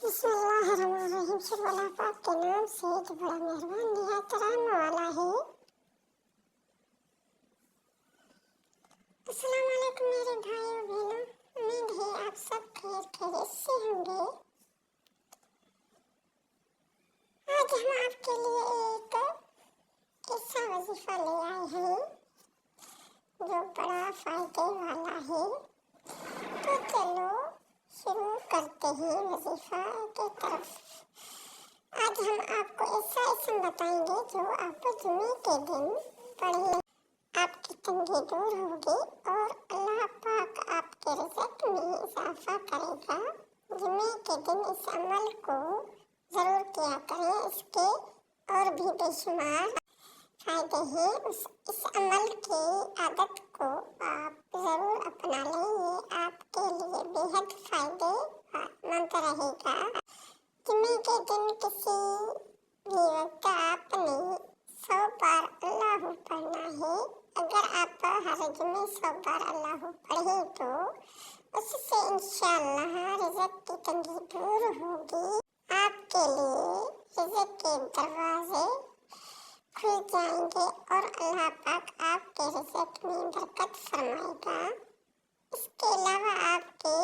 बिस्मिल्लाहिर्रहमानिर्रहीम। शुरू अल्लाह पाक के नाम से जो बड़ा मेहरबान निहायत रहम वाला है। अस्सलाम वालेकुम मेरे भाइयों बहनों, उम्मीद है आप सब खैरियत से होंगे। आज हम आपके लिए एक ऐसा वजीफा ले आए हैं जो बड़ा फायदे वाला है। तो चलो शुरू करते हैं वजीफा की तरफ। आज हम आपको ऐसा इसम बताएंगे जो आप जुमे के दिन पढ़ें, आपकी तंगी दूर होगी और अल्लाह पाक आपके रिज़्क़ में इजाफा करेगा। जुमे के दिन इस अमल को ज़रूर किया करें, इसके और भी बेशुमार फायदे हैं। इस अमल की आदत को आप ज़रूर अपना लें, ये आपके लिए बेहद फायदेमंद रहेगा। जुमे के दिन किसी भी वक्त आपने 100 बार अल्लाह पढ़ना है। अगर आप हर जुमे 100 बार अल्लाह पढ़ें तो उससे इंशाअल्लाह रिज़्क़ की तंगी दूर होगी। आपके लिए रिज़्क़ के दरवाजे खुल जाएंगे और अल्लाह पाक आपके रिज़्क़ में बरकत फरमाएगा। इसके अलावा आपके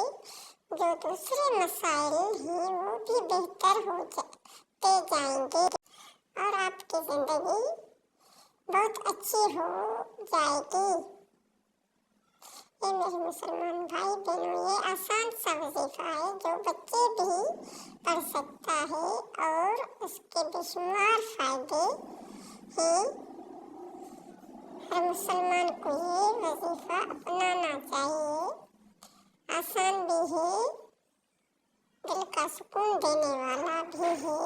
जो दूसरे मसाइल हैं वो भी बेहतर होते जाएंगे और आपकी ज़िंदगी बहुत अच्छी हो जाएगी। ये मेरे मुसलमान भाई बहनों, ये आसान सा वजीफा है जो बच्चे भी पढ़ सकता है और उसके बेशुमार फायदे हैं। हर मुसलमान को ये वजीफा अपनाना चाहिए। आसान भी है, दिल का सुकून देने वाला भी है।